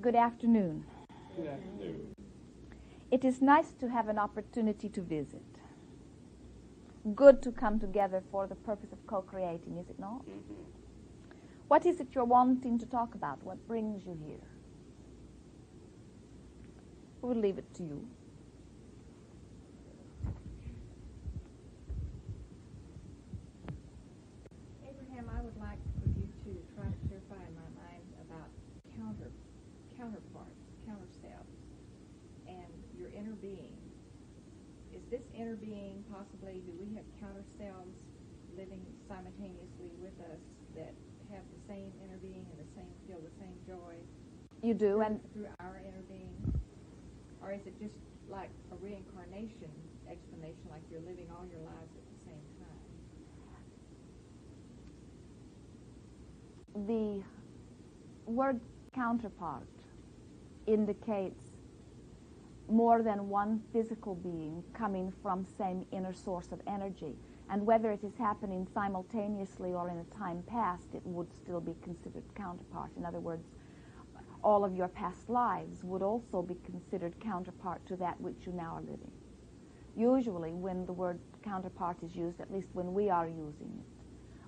Good afternoon. Good afternoon. It is nice to have an opportunity to visit. Good to come together for the purpose of co-creating, is it not? Mm-hmm. What is it you're wanting to talk about? What brings you here? We'll leave it to you. Abraham, I would like for you to try to clarify in my mind about counterparts, counter selves, and your inner being. Is this inner being possibly, do we have counter selves living simultaneously with us that have the same inner being and feel the same joy? You do, and through our inner being? Or is it just like a reincarnation explanation, like you're living all your lives at the same time? the word counterpart indicates more than one physical being coming from same inner source of energy. And whether it is happening simultaneously or in a time past, it would still be considered counterpart. In other words, all of your past lives would also be considered counterpart to that which you now are living. Usually when the word counterpart is used, at least when we are using it,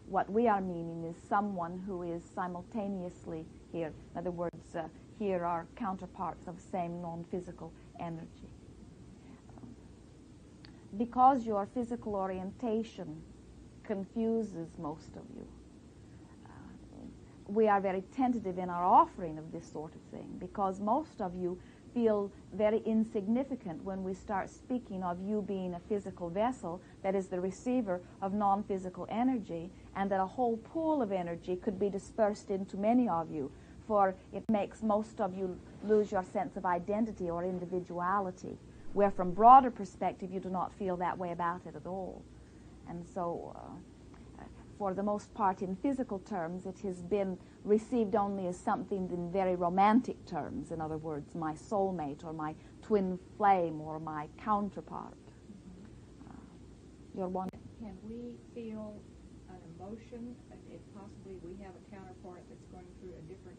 what we are meaning is someone who is simultaneously here. In other words, here are counterparts of same non-physical energy. Because your physical orientation confuses most of you, we are very tentative in our offering of this sort of thing, because most of you feel very insignificant when we start speaking of you being a physical vessel that is the receiver of non-physical energy, and that a whole pool of energy could be dispersed into many of you, for it makes most of you lose your sense of identity or individuality, where from broader perspective you do not feel that way about it at all. And so for the most part in physical terms it has been received only as something in very romantic terms. In other words, my soulmate or my twin flame or my counterpart. You're one. Can we feel an emotion if possibly we have a counterpart that's going through a different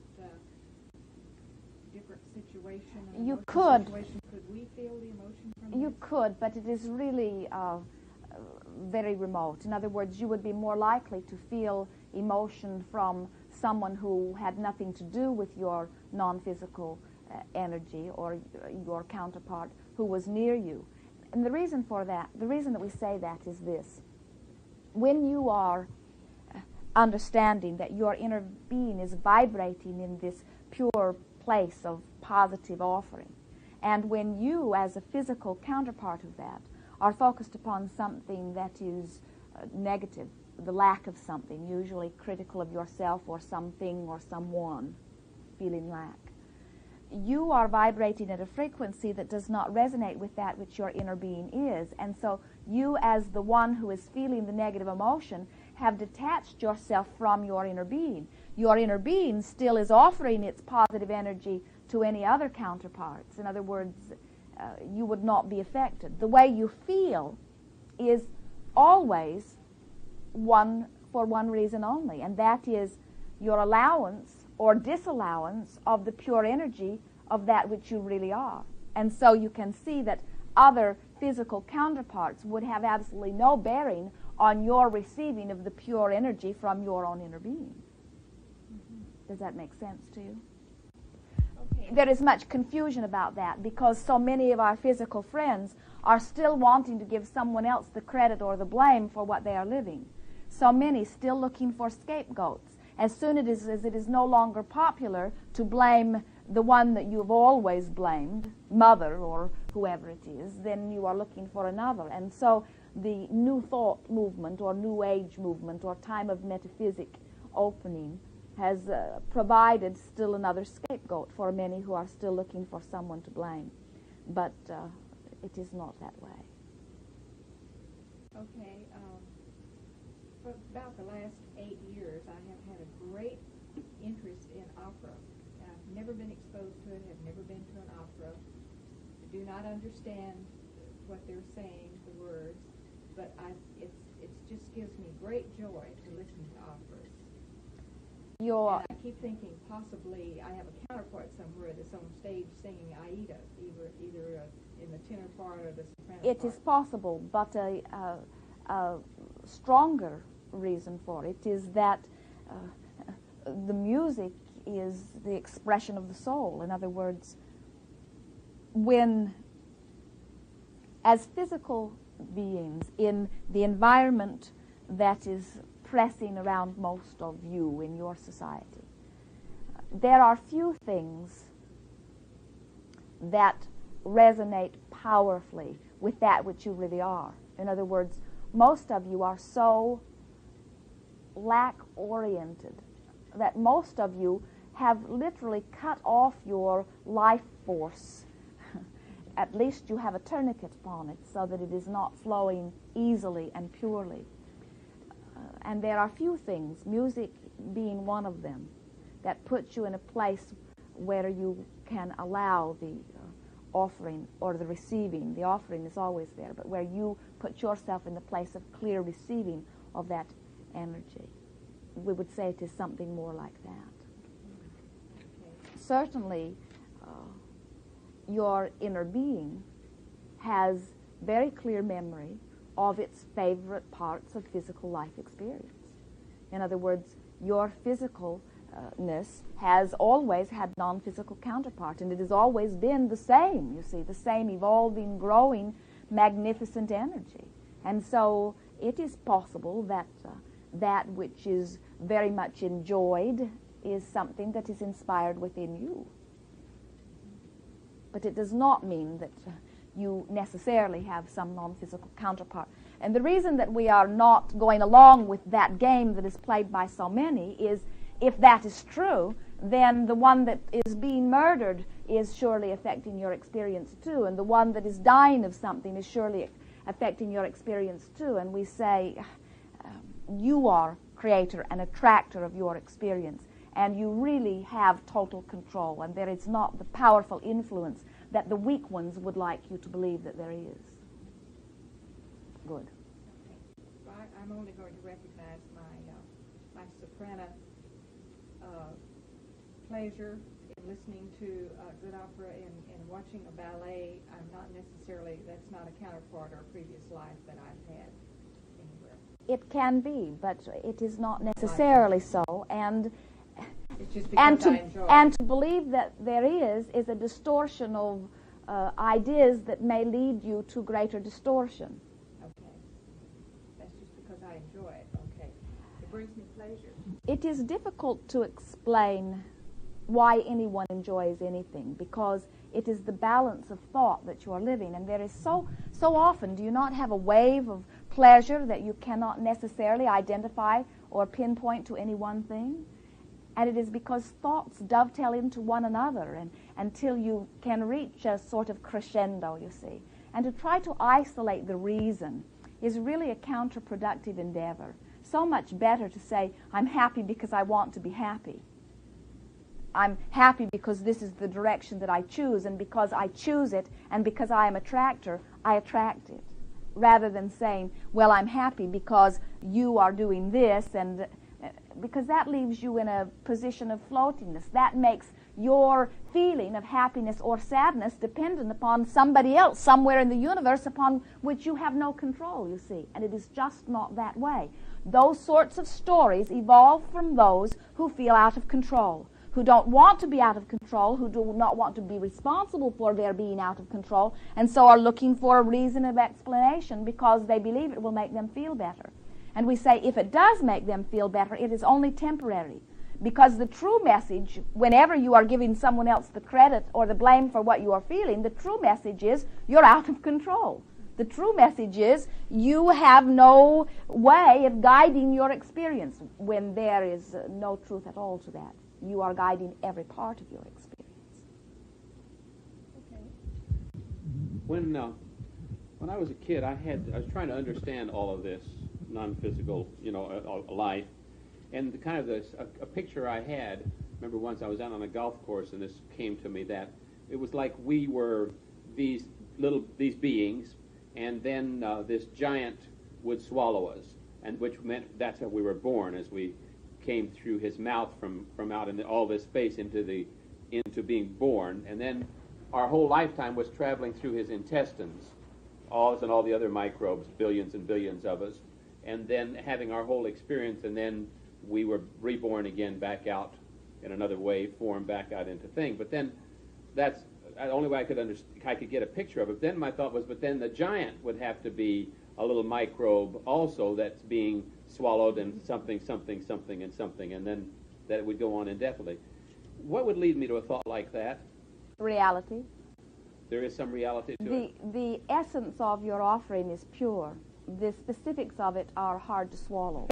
situation? You could. Could we feel the emotion from You this? could, but it is really very remote. In other words, you would be more likely to feel emotion from someone who had nothing to do with your non-physical energy or your counterpart who was near you. And the reason for that, the reason that we say that is this. When you are understanding that your inner being is vibrating in this pure place of positive offering, and when you, as a physical counterpart of that, are focused upon something that is negative, the lack of something, usually critical of yourself or something or someone, feeling lack, you are vibrating at a frequency that does not resonate with that which your inner being is. And so you, as the one who is feeling the negative emotion, have detached yourself from your inner being. Your inner being still is offering its positive energy to any other counterparts. In other words, you would not be affected. The way you feel is always for one reason only, and that is your allowance or disallowance of the pure energy of that which you really are. And so you can see that other physical counterparts would have absolutely no bearing on your receiving of the pure energy from your own inner being. Mm-hmm. Does that make sense to you? Okay. There is much confusion about that because so many of our physical friends are still wanting to give someone else the credit or the blame for what they are living. So many still looking for scapegoats. As soon as it is no longer popular to blame the one that you've always blamed, mother or whoever it is, then you are looking for another. And so the New Thought movement or New Age movement or time of metaphysic opening has provided still another scapegoat for many who are still looking for someone to blame. But it is not that way. Okay. For about the last 8 years, I have had a great interest in opera. I've never been exposed to it, have never been to an opera. I do not understand what they're saying, the words, but it just gives me great joy to listen to operas. And I keep thinking possibly I have a counterpart counterpart somewhere that's on stage singing Aida, either in the tenor part or the soprano It part. is possible, but a stronger reason for it is that the music is the expression of the soul. In other words, when, as physical beings in the environment that is pressing around most of you in your society, there are few things that resonate powerfully with that which you really are. In other words, most of you are so lack-oriented that most of you have literally cut off your life force. At least you have a tourniquet upon it so that it is not flowing easily and purely. And there are few things, music being one of them, that puts you in a place where you can allow the offering or the receiving. The offering is always there, but where you put yourself in the place of clear receiving of that energy. We would say it is something more like that. Certainly, your inner being has very clear memory of its favorite parts of physical life experience. In other words, your physicalness has always had non-physical counterpart, and it has always been the same, you see, the same evolving, growing, magnificent energy. And so it is possible that that which is very much enjoyed is something that is inspired within you. But it does not mean that you necessarily have some non-physical counterpart. And the reason that we are not going along with that game that is played by so many is, if that is true, then the one that is being murdered is surely affecting your experience too, and the one that is dying of something is surely affecting your experience too. And we say, you are creator and attractor of your experience, and you really have total control, and there is not the powerful influence that the weak ones would like you to believe that there is. Good. Well, I'm only going to recognize my soprano pleasure in listening to good opera and watching a ballet. I'm not necessarily, that's not a counterpart or a previous life that I've had anywhere. It can be, but it is not necessarily so. And it's just because I enjoy and to believe that there is a distortion of ideas that may lead you to greater distortion. Okay. That's just because I enjoy it. Okay. It brings me pleasure. It is difficult to explain why anyone enjoys anything, because it is the balance of thought that you are living. And there is so often, do you not have a wave of pleasure that you cannot necessarily identify or pinpoint to any one thing? And it is because thoughts dovetail into one another and until you can reach a sort of crescendo, you see. And to try to isolate the reason is really a counterproductive endeavor. So much better to say, I'm happy because I want to be happy. I'm happy because this is the direction that I choose, and because I choose it and because I am attractor, I attract it. Rather than saying, well, I'm happy because you are doing this, and because that leaves you in a position of floatingness. That makes your feeling of happiness or sadness dependent upon somebody else somewhere in the universe upon which you have no control, you see. And it is just not that way. Those sorts of stories evolve from those who feel out of control, who don't want to be out of control, who do not want to be responsible for their being out of control, and so are looking for a reason of explanation because they believe it will make them feel better. And we say, if it does make them feel better, it is only temporary. Because the true message, whenever you are giving someone else the credit or the blame for what you are feeling, the true message is you're out of control. The true message is you have no way of guiding your experience, when there is no truth at all to that. You are guiding every part of your experience. Okay. When I was a kid, I was trying to understand all of this non-physical, life, and the kind of a picture I had. Remember, once I was out on a golf course, and this came to me, that it was like we were these beings, and then this giant would swallow us, and which meant that's how we were born, as we came through his mouth from out in all this space into the into being born, and then our whole lifetime was traveling through his intestines, all and all the other microbes, billions and billions of us, and then having our whole experience, and then we were reborn again back out in another way, formed back out into thing. But then that's the only way I could get a picture of it. Then my thought was, but then the giant would have to be a little microbe also that's being swallowed and something, something, something, and something, and then that it would go on indefinitely. What would lead me to a thought like that? Reality. There is some reality to it. The essence of your offering is pure. The specifics of it are hard to swallow.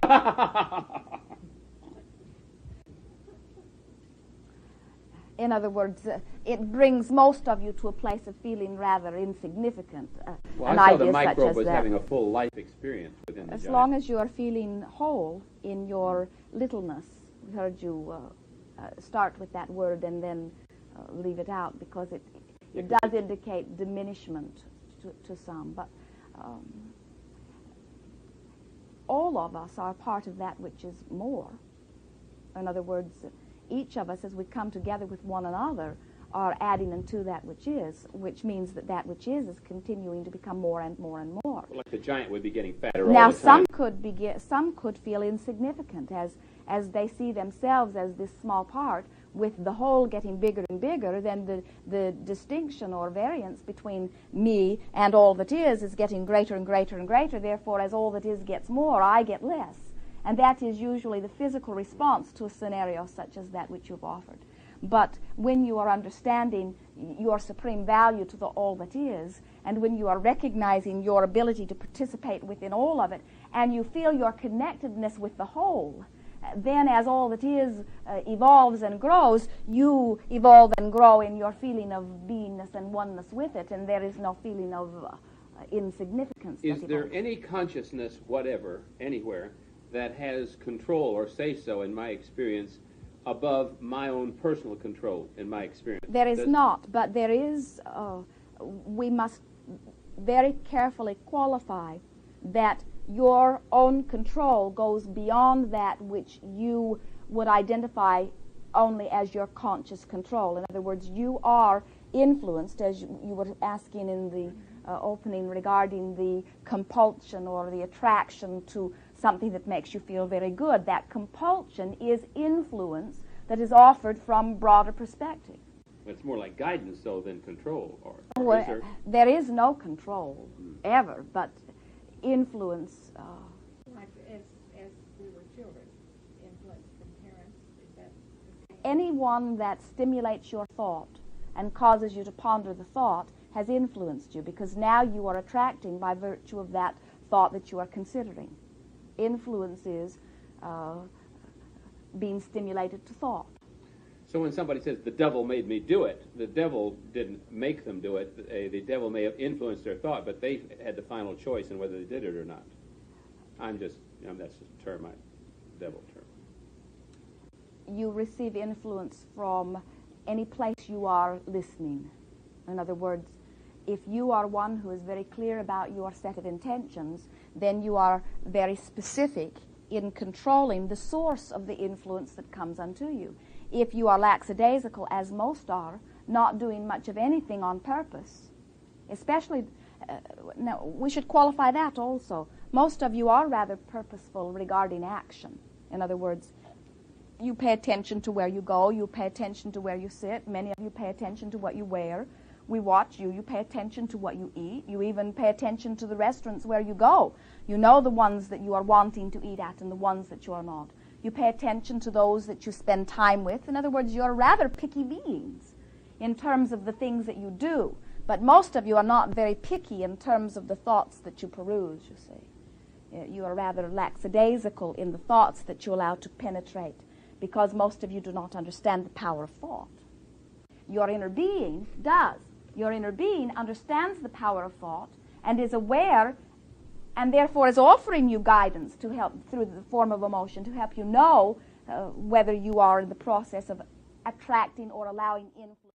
In other words, it brings most of you to a place of feeling rather insignificant. Well, I saw the microbe was having a full life experience within the As giant. long as you are feeling whole in your littleness, we heard you start with that word and then leave it out because it does indicate diminishment to some. But all of us are part of that which is more. In other words, each of us, as we come together with one another, are adding unto that which is, which means that that which is continuing to become more and more and more. Like the giant would be getting fatter Now, all the time. some could feel insignificant as they see themselves as this small part, with the whole getting bigger and bigger. Then the distinction or variance between me and all that is getting greater and greater and greater. Therefore, as all that is gets more, I get less. And that is usually the physical response to a scenario such as that which you've offered. But when you are understanding your supreme value to the all that is, and when you are recognizing your ability to participate within all of it, and you feel your connectedness with the whole, then as all that is evolves and grows, you evolve and grow in your feeling of beingness and oneness with it, and there is no feeling of insignificance. Is there any consciousness whatever, anywhere, that has control or say-so, in my experience, above my own personal control, in my experience? There is not, but there is, we must very carefully qualify that your own control goes beyond that which you would identify only as your conscious control. In other words, you are influenced, as you were asking in the opening regarding the compulsion or the attraction to something that makes you feel very good. That compulsion is influence that is offered from broader perspective. It's more like guidance, though, than control. Well, is there? There is no control, ever, but influence. Like as we were children, influence from parents, is that the same? Anyone that stimulates your thought and causes you to ponder the thought has influenced you, because now you are attracting by virtue of that thought that you are considering. Influence is being stimulated to thought. So when somebody says, the devil made me do it, the devil didn't make them do it. The devil may have influenced their thought, but they had the final choice in whether they did it or not. I'm just, that's just a term, devil term. You receive influence from any place you are listening. In other words, if you are one who is very clear about your set of intentions, then you are very specific in controlling the source of the influence that comes unto you. If you are lackadaisical, as most are, not doing much of anything on purpose, especially, now we should qualify that also. Most of you are rather purposeful regarding action. In other words, you pay attention to where you go, you pay attention to where you sit, many of you pay attention to what you wear. We watch you, you pay attention to what you eat, you even pay attention to the restaurants where you go. You know the ones that you are wanting to eat at and the ones that you are not. You pay attention to those that you spend time with. In other words, you're rather picky beings in terms of the things that you do. But most of you are not very picky in terms of the thoughts that you peruse, you see. You are rather lackadaisical in the thoughts that you allow to penetrate, because most of you do not understand the power of thought. Your inner being does. Your inner being understands the power of thought and is aware, and therefore is offering you guidance to help through the form of emotion to help you know whether you are in the process of attracting or allowing in